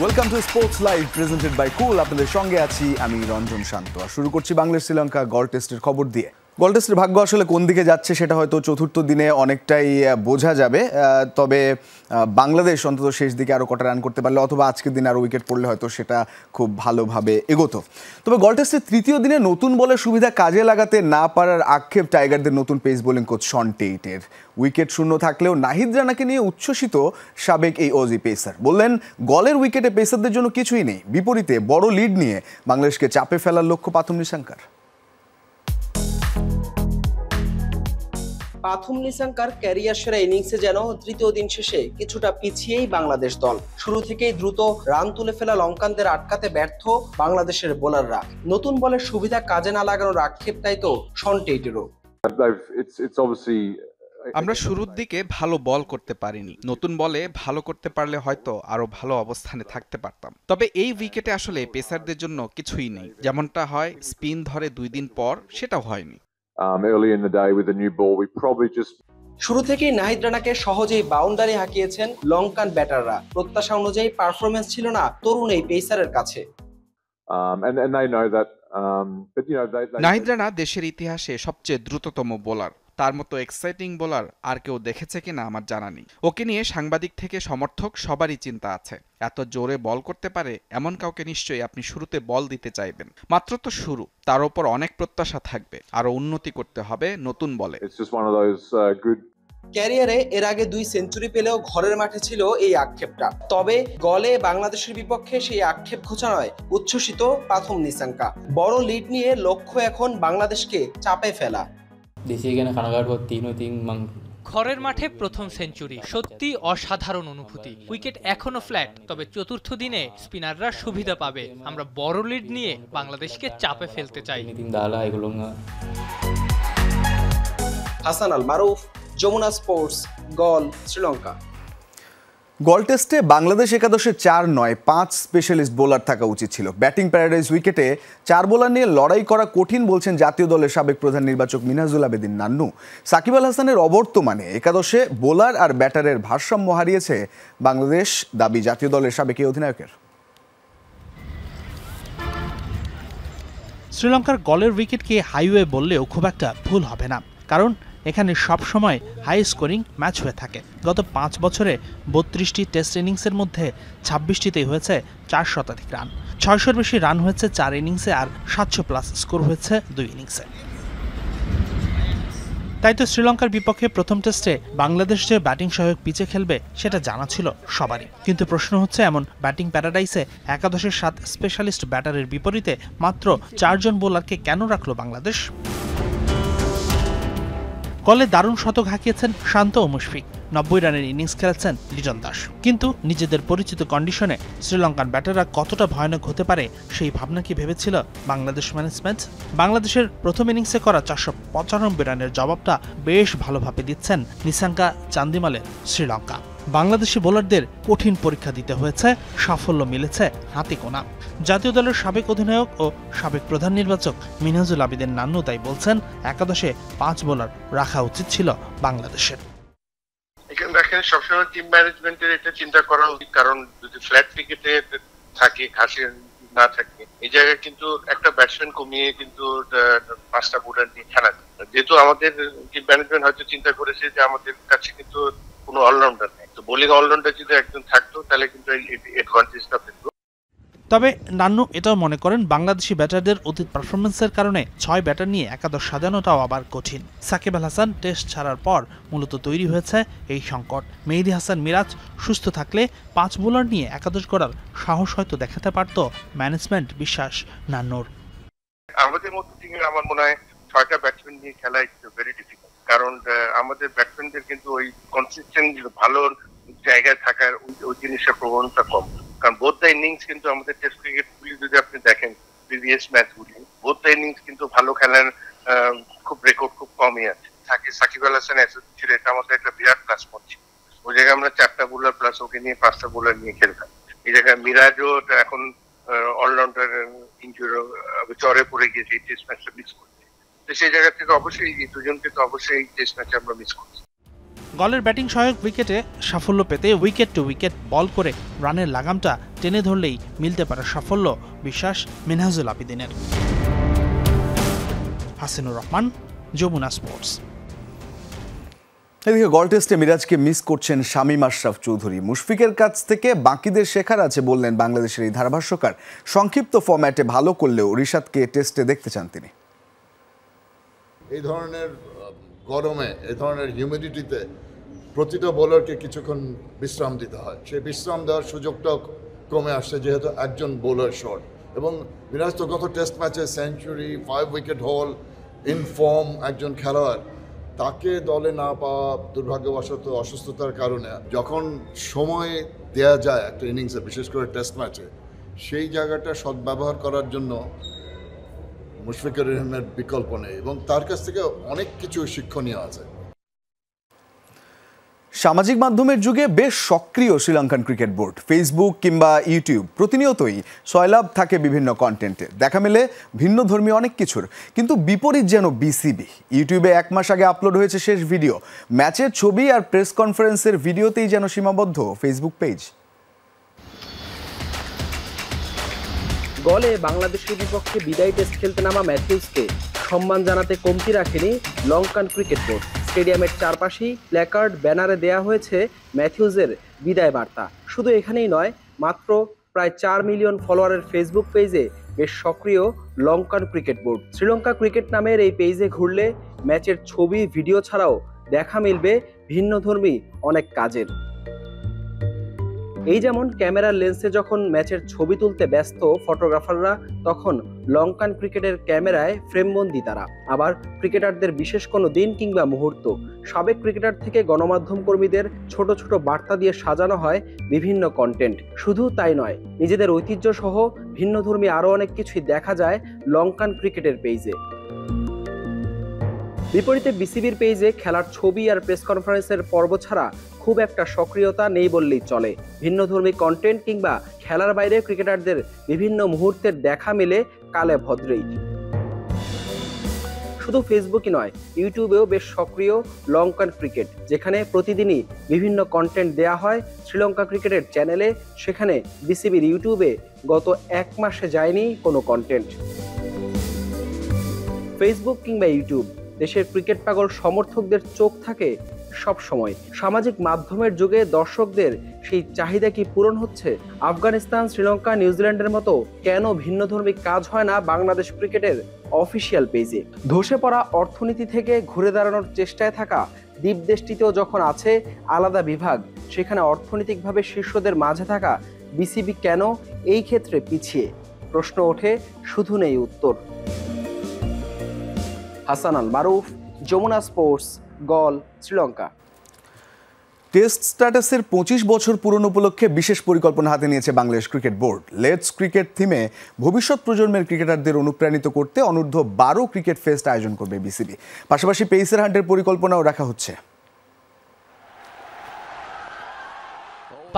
Welcome to sports live presented by cool. আপনাদের সঙ্গে আছি আমি রঞ্জন শান্ত। আর শুরু করছি বাংলাদেশ শ্রীলঙ্কা গল টেস্টের খবর দিয়ে। গল টেস্টের ভাগ্য আসলে কোন দিকে যাচ্ছে সেটা হয়তো চতুর্থ দিনে অনেকটাই বোঝা যাবে। তবে বাংলাদেশ অন্তত শেষ দিকে আরও কটা রান করতে পারলে অথবা আজকের দিন আরও উইকেট পড়লে হয়তো সেটা খুব ভালোভাবে এগোতো। তবে গল টেস্টের তৃতীয় দিনে নতুন বলের সুবিধা কাজে লাগাতে না পারার আক্ষেপ টাইগারদের নতুন পেস বোলিং কোচ শন টেইটের। উইকেট শূন্য থাকলেও নাহিদ রানাকে নিয়ে উচ্ছ্বসিত সাবেক এই অজি পেসার। বললেন, গলের উইকেটে পেসারদের জন্য কিছুই নেই, বিপরীতে বড় লিড নিয়ে বাংলাদেশকে চাপে ফেলার লক্ষ্য পাথুম নিশাঙ্কার। পাথুম নিশাঙ্কার ক্যারিয়ার সেরা ইনিংসে যেন তৃতীয় দিন শেষে কিছুটা পিছিয়েই বাংলাদেশ দল। শুরু থেকেই দ্রুত রান তুলে ফেলা লঙ্কানদের আটকাতে ব্যর্থ বাংলাদেশের বোলাররা। নতুন বলের সুবিধা কাজে না লাগানোর আক্ষেপটাই তো শন টেইটেরও। আমরা শুরুর দিকে ভালো বল করতে পারিনি, নতুন বলে ভালো করতে পারলে হয়তো আরো ভালো অবস্থানে থাকতে পারতাম। তবে এই উইকেটে আসলে পেসারদের জন্য কিছুই নেই, যেমনটা হয় স্পিন ধরে 2 দিন পর, সেটাও হয়নি। শুরু থেকেই নাহিদ রানাকে সহজেই বাউন্ডারি হাঁকিয়েছেন লঙ্কান ব্যাটাররা। প্রত্যাশা অনুযায়ী পারফরমেন্স ছিল না তরুণ এই পেসারের কাছে। নাহিদ রানা দেশের ইতিহাসে সবচেয়ে দ্রুততম বোলার। তার মতো এক্সাইটিং বোলার আর কেউ দেখেছে কিনা আমার জানা নেই। ওকে নিয়ে সাংবাদিক থেকে সমর্থক সবারই চিন্তা আছে। এত জোরে বল করতে পারে এমন কাউকে নিশ্চয়ই আপনি শুরুতে বল দিতে চাইবেন। মাত্র তো শুরু, তার উপর অনেক প্রত্যাশা থাকবে, আরো উন্নতি করতে হবে নতুন বলে। ক্যারিয়ারে এর আগে 2 সেঞ্চুরি পেলেও ঘরের মাঠে ছিল এই আক্ষেপটা। তবে গলে বাংলাদেশের বিপক্ষে সেই আক্ষেপ ঘোচানোয় উচ্ছ্বসিত পাথুম নিশাঙ্কা। বড় লিড নিয়ে লক্ষ্য এখন বাংলাদেশকে চাপে ফেলা। ঘরের মাঠে প্রথম সেঞ্চুরি সত্যি অসাধারণ অনুভূতি। উইকেট এখনো ফ্ল্যাট, তবে চতুর্থ দিনে স্পিনাররা সুবিধা পাবে। আমরা বড় লিড নিয়ে বাংলাদেশকে চাপে ফেলতে চাই। হাসান আল মারুফ, যমুনা স্পোর্টস, গল, শ্রীলঙ্কা। গল টেস্টে বাংলাদেশ একাদশে 4 নয় 5 স্পেশালিস্ট বোলার থাকা উচিত ছিল। ব্যাটিং প্যারাডাইজ উইকেটে 4 বোলার নিয়ে লড়াই করা কঠিন বলছেন জাতীয় দলের সাবেক প্রধান নির্বাচক মিনহাজুল আবেদিন নান্নু। সাকিব আল হাসানের অবর্তমানে একাদশে বোলার আর ব্যাটারের ভারসাম্য হারিয়েছে বাংলাদেশ, দাবি জাতীয় দলের সাবেক এই অধিনায়কের। শ্রীলঙ্কার গলের উইকেটকে হাইওয়ে বললেও খুব একটা ভুল হবে না, কারণ এখানে সবসময় হাই স্কোরিং ম্যাচ হয়ে থাকে। গত 5 বছরে 32টি টেস্ট ইনিংসের মধ্যে 26টিতেই হয়েছে 4 শতাধিক রান। 600-র বেশি রান হয়েছে 4 ইনিংসে, আর 700+ স্কোর হয়েছে 2 ইনিংসে। তাই তো শ্রীলঙ্কার বিপক্ষে প্রথম টেস্টে বাংলাদেশ যে ব্যাটিং সহায়ক পিচে খেলবে সেটা জানা ছিল সবারই। কিন্তু প্রশ্ন হচ্ছে, এমন ব্যাটিং প্যারাডাইসে একাদশের 7 স্পেশালিস্ট ব্যাটারের বিপরীতে মাত্র 4 জন বোলারকে কেন রাখলো বাংলাদেশ? গলে দারুণ শতক হাঁকিয়েছেন শান্ত ও মুশফিক, 90 রানের ইনিংস খেলেছেন লিটন দাস। কিন্তু নিজেদের পরিচিত কন্ডিশনে শ্রীলঙ্কান ব্যাটাররা কতটা ভয়ানক হতে পারে সেই ভাবনা কি ভেবেছিল বাংলাদেশ ম্যানেজমেন্ট? বাংলাদেশের প্রথম ইনিংসে করা 495 রানের জবাবটা বেশ ভালোভাবে দিচ্ছেন নিশাঙ্কা চান্দিমালের শ্রীলঙ্কা। বাংলাদেশি বোলারদের কঠিন পরীক্ষা দিতে হয়েছে, সাফল্য মিলেছে হাতে গোনা। জাতীয় দলের সাবেক অধিনায়ক ও সাবেক প্রধান নির্বাচক মিনহাজুল আবেদিন নান্নু তাই বলছেন, একাদশে 5 বোলার রাখা উচিত ছিল বাংলাদেশের। এখানে দেখেন, সবসময় টিম ম্যানেজমেন্টের এটা চিন্তা করা উচিত, কারণ যদি ফ্ল্যাট ক্রিকেটে থাকে, ঘাসে না থাকে, এই জায়গায় কিন্তু একটা ব্যাটসম্যান কমিয়ে কিন্তু 5টা বোলার নিয়ে খেলা। যেহেতু আমাদের টিম ম্যানেজমেন্ট হয়তো চিন্তা করেছে যে আমাদের কাছে কিন্তু কোনো অলরাউন্ডার নেই, তো বোলিং অলরাউন্ডার যদি একজন থাকতো তাহলে কিন্তু এই অ্যাডভান্টেজটা পেত। তবে নান্নু এটাও মনে করেন, বাংলাদেশি ব্যাটারদের অতীত পারফরমেন্সের কারণে 6 ব্যাটার নিয়ে একাদশ সাজানোটাও আবার কঠিন। সাকিব আল হাসান টেস্ট ছাড়ার পর মূলত তৈরি হয়েছে এই সংকট। মেহেদী হাসান মিরাজ সুস্থ থাকলে 5 বোলার নিয়ে একাদশ গড়ার সাহস হয়তো দেখাতে পারত ম্যানেজমেন্ট, বিশ্বাস নান্নুর। আমাদের মতো টিমে আমার মনে হয় 6টা ব্যাটসম্যান নিয়ে খেলা ইটস ভেরি ডিফিকাল্ট, কারণ আমাদের ব্যাটসম্যানদের কিন্তু ওই কনসিস্টেন্ট ভালো জায়গায় থাকার ওই জিনিসের প্রবণতা কম। কারণ বোথ দ্য ইনিংস কিন্তু আমাদের টেস্ট ক্রিকেট গুলি যদি আপনি দেখেন, প্রিভিয়াস ম্যাচগুলি, বোথ দ্য ইনিংস কিন্তু ভালো খেলার খুব রেকর্ড খুব কমই আছে। সাকিব আল হাসান ছিল, এটা আমাদের একটা বিরাট প্লাস পয়েন্ট ছিল। ওই জায়গায় আমরা 4টা বোলার প্লাস ওকে নিয়ে 5টা বোলার নিয়ে খেলতাম। এই জায়গায় মিরাজও এখন অলরাউন্ডার ইনজুরি জ্বরে পড়ে গিয়েছে, এই টেস্ট ম্যাচটা মিস করছে। তো সেই জায়গা থেকে অবশ্যই এই দুজনকে তো অবশ্যই এই টেস্ট ম্যাচে আমরা মিস করছি। গলের ব্যাটিং সহায়ক উইকেটে সাফল্য পেতে উইকেট টু উইকেট বল করে রানের লাগামটা টেনে ধরলেই মিলতে পারে সাফল্য, বিশ্বাস মিনহাজুল আবিদিনের। হাসিনুর রহমান, যমুনা স্পোর্টস। এদিকে গল টেস্টে মিরাজকে মিস করছেন শামীম আশরাফ চৌধুরী। মুশফিকের কাছ থেকে বাকিদের শেখার আছে বললেন বাংলাদেশের এই ধারাভাষ্যকার। সংক্ষিপ্ত ফরম্যাটে ভালো করলেও রিশাদকে টেস্টে দেখতে চান তিনি। এই ধরনের গরমে, এই ধরনের হিউমিডিটিতে প্রতিটা বোলারকে কিছুক্ষণ বিশ্রাম দিতে হয়। সেই বিশ্রাম দেওয়ার সুযোগটাও কমে আসছে যেহেতু একজন বোলার শর্ট। এবং মিরাজ তো গত টেস্ট ম্যাচে সেঞ্চুরি, 5 উইকেট হোল, ইনফর্ম একজন খেলোয়াড়, তাকে দলে না পাওয়া দুর্ভাগ্যবশত অসুস্থতার কারণে যখন সময় দেয়া যায় একটা ইনিংসে, বিশেষ করে টেস্ট ম্যাচে, সেই জায়গাটা সদ্ব্যবহার করার জন্য মুশফিকুর রহিমের বিকল্প নেই এবং তার কাছ থেকে অনেক কিছু শিক্ষণীয় আছে। সামাজিক মাধ্যমের যুগে বেশ সক্রিয় শ্রীলঙ্কান ক্রিকেট বোর্ড। ফেসবুক কিংবা ইউটিউব প্রতিনিয়তই সয়লাভ থাকে বিভিন্ন কন্টেন্টে, দেখা মেলে ভিন্ন ধর্মী অনেক কিছুর। কিন্তু বিপরীত যেন বিসিবি। ইউটিউবে 1 মাস আগে আপলোড হয়েছে শেষ ভিডিও, ম্যাচের ছবি আর প্রেস কনফারেন্সের ভিডিওতেই যেন সীমাবদ্ধ ফেসবুক পেজ। গলে বাংলাদেশের বিপক্ষে বিদায়ী টেস্ট খেলতে নামা ম্যাথিউসকে সম্মান জানাতে কমতি রাখেনি লঙ্কান ক্রিকেট বোর্ড। স্টেডিয়ামের চারপাশেই প্ল্যাকার্ড, ব্যানারে দেয়া হয়েছে ম্যাথিউসের বিদায় বার্তা। শুধু এখানেই নয়, মাত্র প্রায় 4 মিলিয়ন ফলোয়ারের ফেসবুক পেজে বেশ সক্রিয় Lankan cricket board. Sri Lanka cricket নামের এই পেজে ঘুরলে ম্যাচের ছবি, ভিডিও ছাড়াও দেখা মিলবে ভিন্নধর্মী অনেক কাজের। এই যেমন ক্যামেরার লেন্সে যখন ম্যাচের ছবি তুলতে ব্যস্ত ফটোগ্রাফাররা, তখন লঙ্কান ক্রিকেটের ক্যামেরায় ফ্রেমবন্দি তারা। আবার ক্রিকেটারদের বিশেষ কোনো দিন কিংবা মুহূর্ত, সাবেক ক্রিকেটার থেকে গণমাধ্যম কর্মীদের ছোট ছোট বার্তা দিয়ে সাজানো হয় বিভিন্ন কন্টেন্ট। শুধু তাই নয়, নিজেদের ঐতিহ্য সহ ভিন্নধর্মী আরও অনেক কিছুই দেখা যায় লঙ্কান ক্রিকেটের পেজে। বিপরীতে বিসিবির পেজে খেলার ছবি আর প্রেস কনফারেন্সের পর্ব ছাড়া খুব একটা সক্রিয়তা নেই বললেই চলে। ভিন্নধর্মী কন্টেন্ট কিংবা খেলার বাইরে ক্রিকেটারদের বিভিন্ন মুহূর্তের দেখা মেলে কালে ভদ্রেই। শুধু ফেসবুকই নয়, ইউটিউবেও বেশ সক্রিয় লঙ্কান ক্রিকেট, যেখানে প্রতিদিনই বিভিন্ন কন্টেন্ট দেয়া হয় শ্রীলঙ্কা ক্রিকেটের চ্যানেলে। সেখানে বিসিবির ইউটিউবে গত 1 মাসে যায়নি কোনো কন্টেন্ট। ফেসবুক কিংবা ইউটিউব, দেশের ক্রিকেট পাগল সমর্থকদের চোখ থাকে সব সময়। সামাজিক মাধ্যমের যুগে দর্শকদের সেই চাহিদা কি পূরণ হচ্ছে? আফগানিস্তান, শ্রীলঙ্কা, নিউজিল্যান্ডের মতো কেন ভিন্নধর্মী কাজ হয় না বাংলাদেশ ক্রিকেটের অফিসিয়াল পেজে? ধসে পড়া অর্থনীতি থেকে ঘুরে দাঁড়ানোর চেষ্টায় থাকা দ্বীপ দেশটিতেও যখন আছে আলাদা বিভাগ, সেখানে অর্থনৈতিকভাবে শীর্ষদের মাঝে থাকা বিসিবি কেন এই ক্ষেত্রে পিছিয়ে? প্রশ্ন ওঠে, শুধু নেই উত্তর। হাসান আল মারুফ, যমুনা স্পোর্টস, গল, শ্রীলঙ্কা। টেস্ট স্ট্যাটাসের 25 বছর পূরণ উপলক্ষে বিশেষ পরিকল্পনা হাতে নিয়েছে Bangladesh cricket board. Let's cricket থিমে ভবিষ্যৎ প্রজন্মের ক্রিকেটারদের অনুপ্রাণিত করতে অনূর্ধ্ব 12 ক্রিকেট ফেস্ট আয়োজন করবে বিসিবি। পাশাপাশি পেসার হান্টের পরিকল্পনাও রাখা হচ্ছে।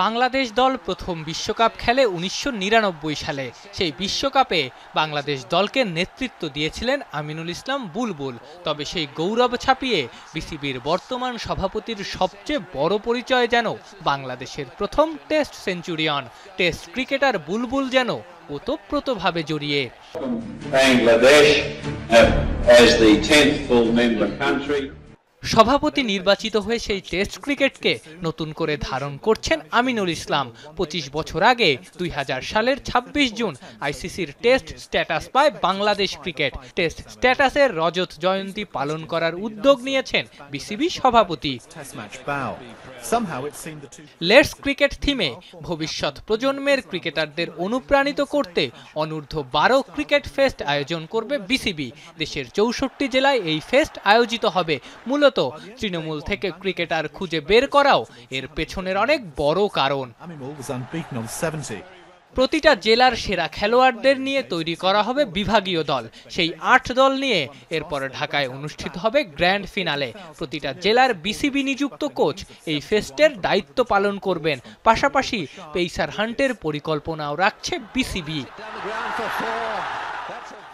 বাংলাদেশ দল প্রথম বিশ্বকাপ খেলে 1999 সালে। সেই বিশ্বকাপে বাংলাদেশ দলকে নেতৃত্ব দিয়েছিলেন আমিনুল ইসলাম বুলবুল। তবে সেই গৌরব ছাপিয়ে বিসিবির বর্তমান সভাপতির সবচেয়ে বড় পরিচয় যেন বাংলাদেশের প্রথম টেস্ট সেঞ্চুরিয়ান। টেস্ট ক্রিকেটার বুলবুল যেন ওতপ্রোতভাবে জড়িয়ে। সভাপতি নির্বাচিত হয়ে সেই টেস্ট ক্রিকেটকে নতুন করে ধারণ করছেন আমিনুল ইসলাম। 25 বছর আগে 2000 সালের 26 জুন আইসিসির টেস্ট স্ট্যাটাস পায় বাংলাদেশ ক্রিকেট। টেস্ট স্ট্যাটাসের রজত জয়ন্তী পালন করার উদ্যোগ নিয়েছেন বিসিবি সভাপতি। লেটস ক্রিকেট থিমে ভবিষ্যৎ প্রজন্মের ক্রিকেটারদের অনুপ্রাণিত করতে অনূর্ধ্ব 12 ক্রিকেট ফেস্ট আয়োজন করবে বিসিবি। দেশের 64 জেলায় এই ফেস্ট আয়োজিত হবে। মূলত তৃণমূল থেকে ক্রিকেটার খুঁজে বের করাও এর পেছনের অনেক বড় কারণ। প্রতিটা জেলার সেরা খেলোয়াড়দের নিয়ে তৈরি করা হবে বিভাগীয় দল। সেই 8 দল নিয়ে এরপর ঢাকায় অনুষ্ঠিত হবে গ্র্যান্ড ফিনালে। প্রতিটা জেলার বিসিবি নিযুক্ত কোচ এই ফেস্টের দায়িত্ব পালন করবেন। পাশাপাশি পেসার হান্টের পরিকল্পনাও রাখছে বিসিবি।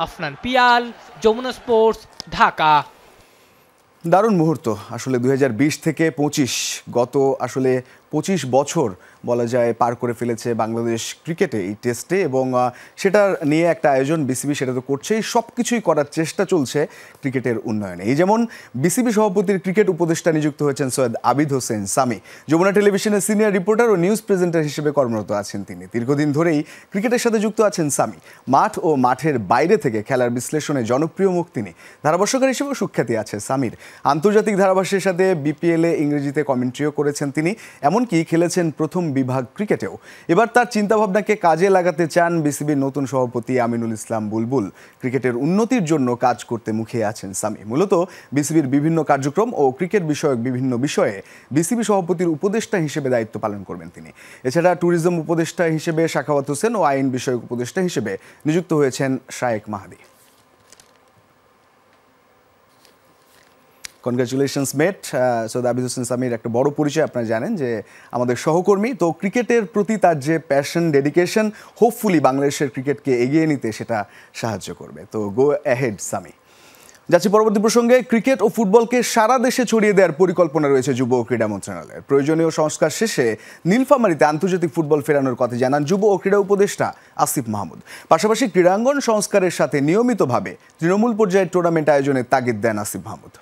আফনান পিয়াল, যমুনা স্পোর্টস, ঢাকা। দারুণ মুহূর্ত আসলে 2020 থেকে 25 গত আসলে 25 বছর বলা যায় পার করে ফেলেছে বাংলাদেশ ক্রিকেটে এই টেস্টে, এবং সেটার নিয়ে একটা আয়োজন বিসিবি সেটা তো করছেই, সব কিছুই করার চেষ্টা চলছে ক্রিকেটের উন্নয়নে। এই যেমন বিসিবি সভাপতির ক্রিকেট উপদেষ্টা নিযুক্ত হয়েছেন সৈয়দ আবিদ হোসেন সামি। যমুনা টেলিভিশনের সিনিয়র রিপোর্টার ও নিউজ প্রেজেন্টার হিসেবে কর্মরত আছেন তিনি। দীর্ঘদিন ধরেই ক্রিকেটের সাথে যুক্ত আছেন সামি। মাঠ ও মাঠের বাইরে থেকে খেলার বিশ্লেষণে জনপ্রিয় মুখ তিনি। ধারাভাষ্যকার হিসেবেও সুখ্যাতি আছে সামির। আন্তর্জাতিক ধারাভাষ্যের সাথে বিপিএলে ইংরেজিতে কমেন্ট্রিও করেছেন তিনি, এমনকি খেলেছেন প্রথম বিভাগ ক্রিকেটেও। এবার তার চিন্তাভাবনাকে কাজে লাগাতে চান বিসিবির নতুন সভাপতি আমিনুল ইসলাম বুলবুল। ক্রিকেটের উন্নতির জন্য কাজ করতে মুখিয়ে আছেন সামি। মূলত বিসিবির বিভিন্ন কার্যক্রম ও ক্রিকেট বিষয়ক বিভিন্ন বিষয়ে বিসিবি সভাপতির উপদেষ্টা হিসেবে দায়িত্ব পালন করবেন তিনি। এছাড়া ট্যুরিজম উপদেষ্টা হিসেবে সাখাওয়াত হোসেন ও আইন বিষয়ক উপদেষ্টা হিসেবে নিযুক্ত হয়েছেন শায়েক মাহাদি। কনগ্রাচুলেশনস মেট। সৈয়দ আবিদ হোসেন সামির একটা বড় পরিচয়, আপনারা জানেন যে আমাদের সহকর্মী। তো ক্রিকেটের প্রতি তার যে প্যাশন, ডেডিকেশন, হোপফুলি বাংলাদেশের ক্রিকেটকে এগিয়ে নিতে সেটা সাহায্য করবে। তো গো অ্যাহেড সামি। যাচ্ছি পরবর্তী প্রসঙ্গে। ক্রিকেট ও ফুটবলকে সারা দেশে ছড়িয়ে দেওয়ার পরিকল্পনা রয়েছে যুব ও ক্রীড়া মন্ত্রণালয়ের। প্রয়োজনীয় সংস্কার শেষে নীলফামারীতে আন্তর্জাতিক ফুটবল ফেরানোর কথা জানান যুব ও ক্রীড়া উপদেষ্টা আসিফ মাহমুদ। পাশাপাশি ক্রীড়াঙ্গন সংস্কারের সাথে নিয়মিতভাবে তৃণমূল পর্যায়ের টুর্নামেন্ট আয়োজনের তাগিদ দেন আসিফ মাহমুদ।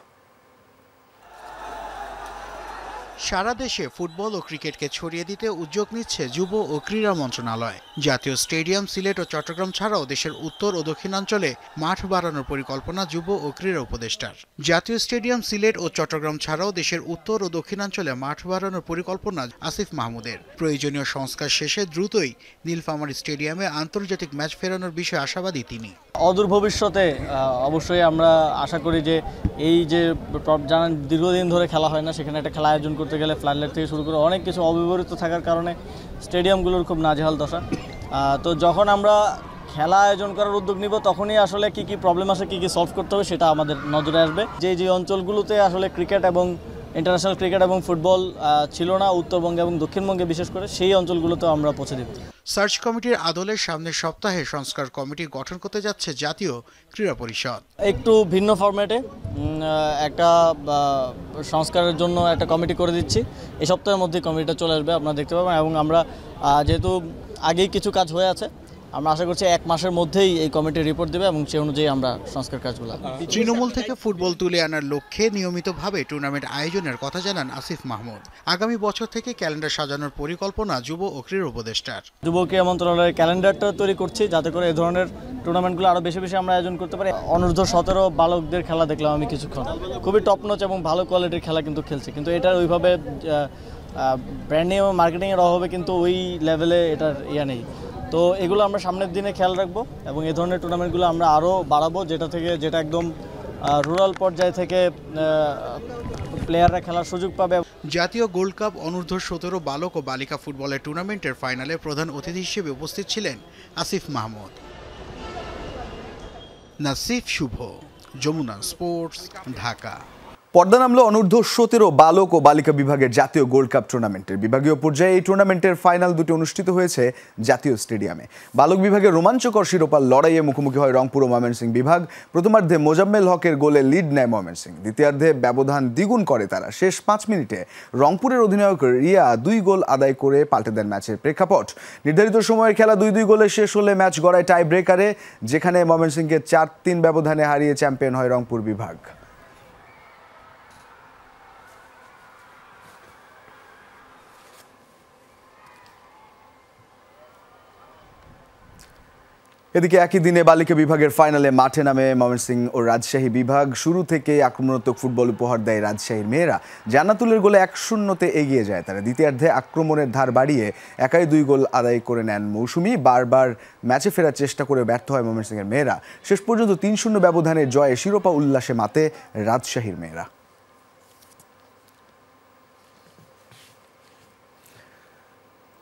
সারা দেশে ফুটবল ও ক্রিকেটকে ছড়িয়ে দিতে উদ্যোগ নিচ্ছে যুব ও ক্রীড়া মন্ত্রণালয়। জাতীয় স্টেডিয়াম সিলেট ও চট্টগ্রাম ছাড়াও দেশের উত্তর ও দক্ষিণাঞ্চলে মাঠ বাড়ানোর পরিকল্পনা যুব ও ক্রীড়া উপদেষ্টার। জাতীয় স্টেডিয়াম সিলেট ও চট্টগ্রাম ছাড়াও দেশের উত্তর ও দক্ষিণাঞ্চলে মাঠ বাড়ানোর পরিকল্পনা আসিফ মাহমুদের। প্রয়োজনীয় সংস্কার শেষে দ্রুতই নীলফামারী স্টেডিয়ামে আন্তর্জাতিক ম্যাচ ফেরানোর বিষয়ে আশাবাদী তিনি। অদূর ভবিষ্যতে অবশ্যই আমরা আশা করি যে এই যে জানেন দীর্ঘদিন ধরে খেলা হয় না, সেখানে একটা খেলা আয়োজন করতে গেলে ফ্লাডলাইট থেকে শুরু করে অনেক কিছু অব্যবহৃত থাকার কারণে স্টেডিয়ামগুলোর খুব নাজেহাল দশা। তো যখন আমরা খেলা আয়োজন করার উদ্যোগ নিব তখনই আসলে কি কি প্রবলেম আছে, কি কি সলভ করতে হবে সেটা আমাদের নজরে আসবে। যে অঞ্চলগুলোতে আসলে ক্রিকেট এবং ইন্টারন্যাশনাল ক্রিকেট এবং ফুটবল ছিল না উত্তরবঙ্গে এবং দক্ষিণবঙ্গে বিশেষ করে, সেই অঞ্চলগুলোতেও আমরা পৌঁছে দেব। সার্চ কমিটির আদলে সামনের সপ্তাহে সংস্কার কমিটি গঠন করতে যাচ্ছে জাতীয় ক্রীড়া পরিষদ। একটু ভিন্ন ফরম্যাটে একটা সংস্কারের জন্য একটা কমিটি করে দিচ্ছি। এই সপ্তাহের মধ্যে কমিটিটা চলে আসবে, আপনারা দেখতে পাবেন। এবং আমরা যেহেতু আগেই কিছু কাজ হয়ে আছে, আমরা আশা করছি 1 মাসের মধ্যেই এই কমিটির রিপোর্ট দেবে এবং সেই অনুযায়ী আমরা সংস্কার কাজগুলো। তৃণমূল থেকে ফুটবল তুলে আনার লক্ষ্যে নিয়মিতভাবে টুর্নামেন্ট আয়োজনের কথা জানান আসিফ মাহমুদ। আগামী বছর থেকে ক্যালেন্ডার সাজানোর পরিকল্পনা যুব ও ক্রীড়া উপদেষ্টার। যুব ক্রীড়া মন্ত্রণালয়ের ক্যালেন্ডারটা তৈরি করছি যাতে করে এই ধরনের টুর্নামেন্টগুলো আরও বেশি বেশি আমরা আয়োজন করতে পারি। অনূর্ধ্ব 17 বালকদের খেলা দেখলাম আমি কিছুক্ষণ, খুবই টপ নচ এবং ভালো কোয়ালিটির খেলা কিন্তু খেলছে, কিন্তু এটার ওইভাবে ব্র্যান্ডিং এবং মার্কেটিংয়ের অভাবে কিন্তু ওই লেভেলে এটার নেই। তো এগুলো আমরা সামনের দিনে খেয়াল রাখবো এবং এই ধরনের টুর্নামেন্টগুলো আমরা আরও বাড়াবো, যেটা একদম রুরাল পর্যায় থেকে প্লেয়াররা খেলার সুযোগ পাবে। জাতীয় গোল্ড কাপ অনূর্ধ্ব 17 বালক ও বালিকা ফুটবলের টুর্নামেন্টের ফাইনালে প্রধান অতিথি হিসেবে উপস্থিত ছিলেন আসিফ মাহমুদ। নাসিফ শুভ, যমুনা স্পোর্টস, ঢাকা। পর্দা নামলো অনূর্ধ্ব 17 বালক ও বালিকা বিভাগের জাতীয় গোল্ড কাপ টুর্নামেন্টের। বিভাগীয় পর্যায়ে এই টুর্নামেন্টের ফাইনাল দুটি অনুষ্ঠিত হয়েছে জাতীয় স্টেডিয়ামে। বালক বিভাগের রোমাঞ্চকর শিরোপার লড়াইয়ে মুখোমুখি হয় রংপুর ও ময়মনসিংহ বিভাগ। প্রথমার্ধে মোজাম্মেল হকের গোলে লিড নেয় ময়মনসিংহ, দ্বিতীয়ার্ধে ব্যবধান দ্বিগুণ করে তারা। শেষ 5 মিনিটে রংপুরের অধিনায়ক রিয়া 2 গোল আদায় করে পাল্টে দেন ম্যাচের প্রেক্ষাপট। নির্ধারিত সময়ের খেলা 2-2 গোলে শেষ হলে ম্যাচ গড়ায় টাই ব্রেকারে, যেখানে ময়মনসিংহকে 4-3 ব্যবধানে হারিয়ে চ্যাম্পিয়ন হয় রংপুর বিভাগ। এদিকে একই দিনে বালিকা বিভাগের ফাইনালে মাঠে নামে ময়মনসিংহ ও রাজশাহী বিভাগ। শুরু থেকেই আক্রমণাত্মক ফুটবল উপহার দেয় রাজশাহীর মেয়েরা। জান্নাতুলের গোলে 1-0 এগিয়ে যায় তারা। দ্বিতীয়ার্ধে আক্রমণের ধার বাড়িয়ে একাই 2 গোল আদায় করে নেন মৌসুমী। বারবার ম্যাচে ফেরার চেষ্টা করে ব্যর্থ হয় ময়মনসিংহের মেয়েরা। শেষ পর্যন্ত 3-0 ব্যবধানে জয়ে শিরোপা উল্লাসে মাতে রাজশাহীর মেয়েরা।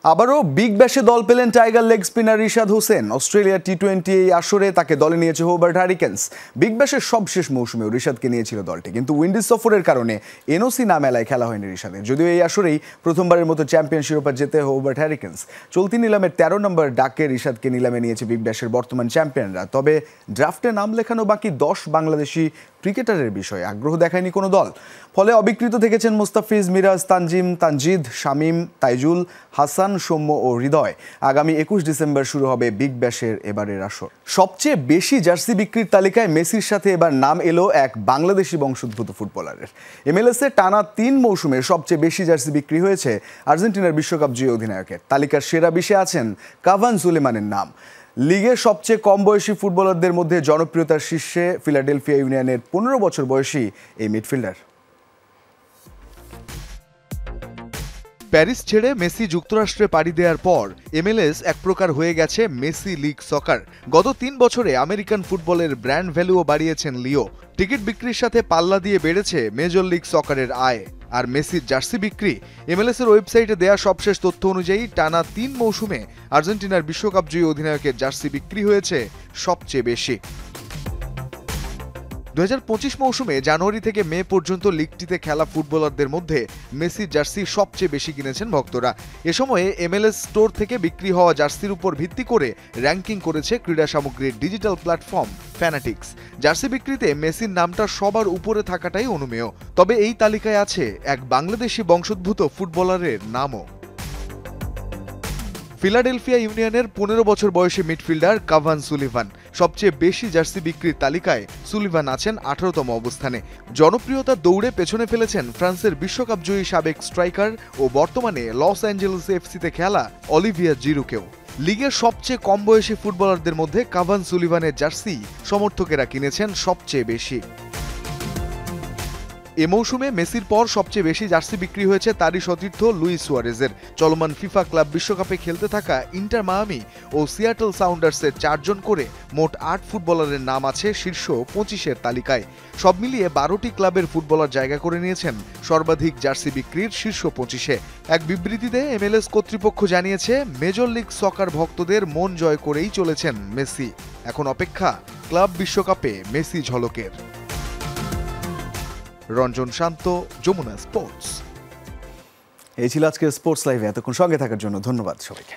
আবারও বিগ ব্যাশে দল পেলেন tiger leg spinner Rishad Hossain. Australia টি-20 এই আসরে তাকে দলে নিয়েছে হোবার্ট হ্যারিকেন্স। বিগ ব্যাশের সবশেষ মৌসুমেও রিশাদকে নিয়েছিল দলটি, কিন্তু উইন্ডিজ সফরের কারণে এনওসি না মেলায় খেলা হয়নি রিশাদের। যদিও এই আসরেই প্রথমবারের মতো চ্যাম্পিয়ন শিরোপা জেতে হোবার্ট হ্যারিকেন্স। চলতি নিলামের 13 নম্বর ডাকে রিশাদকে নিলামে নিয়েছে বিগ ব্যাশের বর্তমান চ্যাম্পিয়নরা। তবে ড্রাফটে নাম লেখানো বাকি 10 বাংলাদেশি ক্রিকেটারের বিষয়ে আগ্রহ দেখায়নি কোনো দল। ফলে অবিকৃত থেকেছেন মুস্তাফিজ, মিরাজ, তানজিম, তানজিদ, শামীম, তাইজুল, হাসান, সৌম্য ও হৃদয়। আগামী 21 ডিসেম্বর শুরু হবে বিগ ব্যাশের এবারের আসর। সবচেয়ে বেশি জার্সি বিক্রির তালিকায় মেসির সাথে এবার নাম এলো এক বাংলাদেশি বংশোদ্ভূত ফুটবলারের। এমএলএসে টানা 3 মৌসুমে সবচেয়ে বেশি জার্সি বিক্রি হয়েছে আর্জেন্টিনার বিশ্বকাপ জয়ী অধিনায়কের। তালিকার সেরা 20-এ আছেন কাভান সুলেমানের নাম। লিগের সবচেয়ে কম বয়সী ফুটবলারদের মধ্যে জনপ্রিয়তার শীর্ষে ফিলাডেলফিয়া ইউনিয়নের 15 বছর বয়সী এই মিডফিল্ডার। প্যারিস ছেড়ে মেসি যুক্তরাষ্ট্রে পাড়ি দেওয়ার পর এমএলএস এক প্রকার হয়ে গেছে মেসি লিগ সকার। গত 3 বছরে আমেরিকান ফুটবলের ব্র্যান্ড ভ্যালুও বাড়িয়েছেন লিও। টিকিট বিক্রির সাথে পাল্লা দিয়ে বেড়েছে মেজর লিগ সকারের আয়। আর মেসির জার্সি বিক্রি, এমএলএসের ওয়েবসাইটে দেয়া সবশেষ তথ্য অনুযায়ী টানা 3 মৌসুমে আর্জেন্টিনার বিশ্বকাপ জয়ী অধিনায়কের জার্সি বিক্রি হয়েছে সবচেয়ে বেশি। 2025 মৌসুমে জানুয়ারি থেকে মে পর্যন্ত লিগটিতে খেলা ফুটবলারদের মধ্যে মেসির জার্সি সবচেয়ে বেশি কিনেছেন ভক্তরা। এ সময়ে এমএলএস স্টোর থেকে বিক্রি হওয়া জার্সির উপর ভিত্তি করে র্যাঙ্কিং করেছে ক্রীড়া সামগ্রীর ডিজিটাল প্ল্যাটফর্ম ফ্যানাটিক্স। জার্সি বিক্রিতে মেসির নামটা সবার উপরে থাকাটাই অনুমেয়। তবে এই তালিকায় আছে এক বাংলাদেশি বংশোদ্ভূত ফুটবলারের নামও। ফিলাডেলফিয়া ইউনিয়নের 15 বছর বয়সী মিডফিল্ডার কাভান সুলিভান। সবচেয়ে বেশি জার্সি বিক্রির তালিকায় সুলিভান আছেন 18তম অবস্থানে। জনপ্রিয়তার দৌড়ে পেছনে ফেলেছেন ফ্রান্সের বিশ্বকাপ জয়ী সাবেক স্ট্রাইকার ও বর্তমানে লস অ্যাঞ্জেলেস এফসিতে খেলা অলিভিয়া জিরুকেও। লিগের সবচেয়ে কম বয়সী ফুটবলারদের মধ্যে কাভান সুলিভানের জার্সি সমর্থকেরা কিনেছেন সবচেয়ে বেশি। এ মৌসুমে মেসির পর সবচেয়ে বেশি জার্সি বিক্রি হয়েছে তারই সতীর্থ লুইস সুয়ারেজের। চলমান ফিফা ক্লাব বিশ্বকাপে খেলতে থাকা ইন্টার মায়ামি ও সিয়াটল সাউন্ডার্সের 4 জন করে মোট 8 ফুটবলারের নাম আছে শীর্ষ 25-এর তালিকায়। সব মিলিয়ে 12টি ক্লাবের ফুটবলার জায়গা করে নিয়েছেন সর্বাধিক জার্সি বিক্রির শীর্ষ 25-এ। এক বিবৃতিতে এমএলএস কর্তৃপক্ষ জানিয়েছে, মেজর লিগ সকার ভক্তদের মন জয় করেই চলেছেন মেসি। এখন অপেক্ষা ক্লাব বিশ্বকাপে মেসি ঝলকের। রঞ্জন শান্ত, যমুনা স্পোর্টস। এই ছিল আজকের স্পোর্টস লাইভে। এতক্ষণ সঙ্গে থাকার জন্য ধন্যবাদ সবাইকে।